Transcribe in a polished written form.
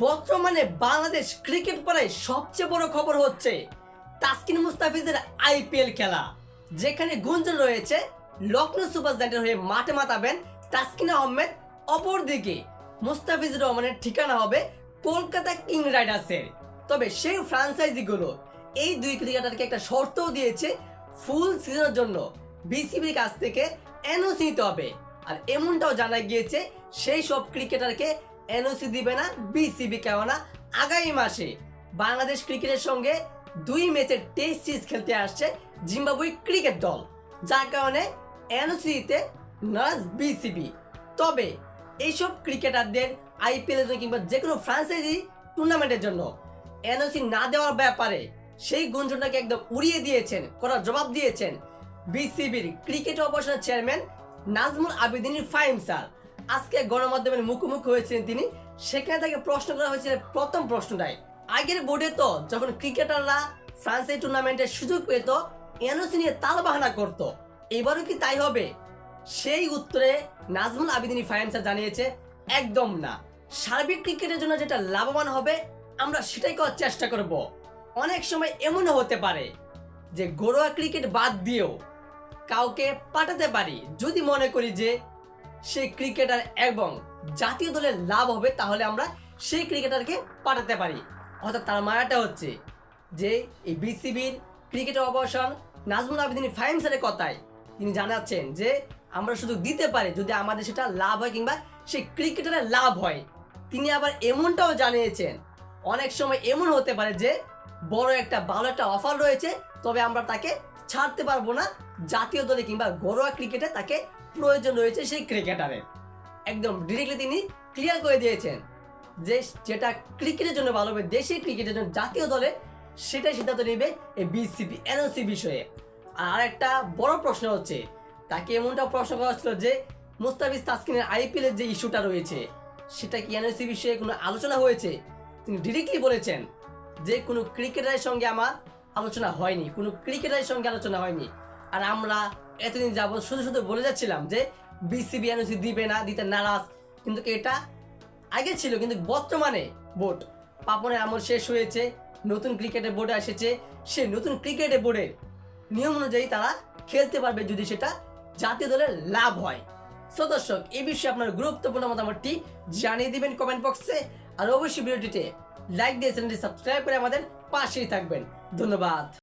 বর্তমানে বাংলাদেশ ক্রিকেট পাড়ায় সবচেয়ে বড় খবর হচ্ছে তাসকিন মুস্তাফিজের আইপিএল খেলা, যেখানে গুঞ্জন রয়েছে লখনৌ সুপার জায়ান্টের হয়ে মাঠে মাতাবেন তাসকিন আহমেদ। অপরদিকে মুস্তাফিজুর রহমানের ঠিকানা হবে কলকাতা কিং রাইডার্সের। তবে সেই ফ্র্যাঞ্চাইজিগুলো এই দুই ক্রিকেটারকে একটা শর্তও দিয়েছে, ফুল সিজনের জন্য বিসিবির কাছ থেকে এনওসি নিতে হবে। আর এমনটাও জানা গিয়েছে সেই সব ক্রিকেটারকে এনওসি দিবে না বিসিবি, কেননা আগামী মাসে বাংলাদেশ ক্রিকেটের সঙ্গে 2 ম্যাচের টেস্ট সিরিজ খেলতে আসছে জিম্বাবুয়ে ক্রিকেট দল, যার কারণে এনওসি দিতে নারাজ বিসিবি। তবে এইসব ক্রিকেটারদের আইপিএল এর কিংবা যে কোনো ফ্র্যাঞ্চাইজি টুর্নামেন্টের জন্য এনওসি না দেওয়ার ব্যাপারে সেই গুঞ্জনটাকে একদম উড়িয়ে দিয়েছেন, করার জবাব দিয়েছেন বিসিবির ক্রিকেট অপারেশনের চেয়ারম্যান নাজমুল আবেদিন ফাহিম স্যার। আজকে গণমাধ্যমের মুখোমুখি হয়েছিলেন তিনি, সেখানে তাকে প্রশ্ন করা হয়েছিল প্রথম প্রশ্নটাই, আগের বোর্ডে তো যখন ক্রিকেটাররা ফ্রান্সের টুর্নামেন্টের সুযোগ পেত এনওসি নিয়ে তালবাহানা করত, এবারও কি তাই হবে? সেই উত্তরে নাজমুল আবেদিন ফাহিম স্যার জানিয়েছে একদম না, সার্বিক ক্রিকেটের জন্য যেটা লাভবান হবে আমরা সেটাই করার চেষ্টা করব। অনেক সময় এমনও হতে পারে যে ঘরোয়া ক্রিকেট বাদ দিয়েও কাউকে পাঠাতে পারি, যদি মনে করি যে সেই ক্রিকেটার এবং জাতীয় দলের লাভ হবে, তাহলে আমরা সেই ক্রিকেটারকে পাঠাতে পারি। অর্থাৎ তার মায়াটা হচ্ছে যে এই বিসিবির ক্রিকেট অপারেশন নাজমুল আবেদিন ফাহিম স্যারের কথায় তিনি জানাচ্ছেন যে আমরা শুধু দিতে পারি যদি আমাদের সেটা লাভ হয় কিংবা সেই ক্রিকেটারের লাভ হয়। তিনি আবার এমনটাও জানিয়েছেন অনেক সময় এমন হতে পারে যে বড় একটা ভালো একটা অফার রয়েছে, তবে আমরা তাকে ছাড়তে পারবো না, জাতীয় দলে কিংবা ঘরোয়া ক্রিকেটে তাকে প্রয়োজন রয়েছে সেই ক্রিকেটারের। একদম ডিরেক্টলি তিনি ক্লিয়ার করে দিয়েছেন যে যেটা ক্রিকেটের জন্য ভালো হবে, দেশের ক্রিকেটের জন্য জাতীয় দলে, সেটাই সিদ্ধান্ত নেবে এই বিসিবি এনওসি বিষয়ে। আর একটা বড় প্রশ্ন হচ্ছে, তাকে এমনটা প্রশ্ন করা হচ্ছিল যে মুস্তাফিজ তাসকিনের আইপিএল এর যে ইস্যুটা রয়েছে সেটা কি এনওসি বিষয়ে কোনো আলোচনা হয়েছে? তিনি ডিরেক্টলি বলেছেন যে কোনো ক্রিকেটারের সঙ্গে আমার আলোচনা হয়নি, কোনো ক্রিকেটারের সঙ্গে আলোচনা হয়নি। আর আমরা এতদিন যাবত শুধু শুধু বলে যাচ্ছিলাম যে বিসিবি এনওসি দিবে না, দিতে নারাজ, কিন্তু এটা আগে ছিল। কিন্তু বর্তমানে বোর্ড পাপনের আমল শেষ হয়েছে, নতুন ক্রিকেটের বোর্ডে এসেছে, সেই নতুন ক্রিকেটের বোর্ডের নিয়ম অনুযায়ী তারা খেলতে পারবে যদি সেটা জাতীয় দলের লাভ হয়। সো দর্শক, এই বিষয়ে আপনার গুরুত্বপূর্ণ মতামতটি জানিয়ে দিবেন কমেন্ট বক্সে। আর অবশ্যই ভিডিওটিতে লাইক দিয়ে চ্যানেলটি সাবস্ক্রাইব করে আমাদের পাশেই থাকবেন। ধন্যবাদ।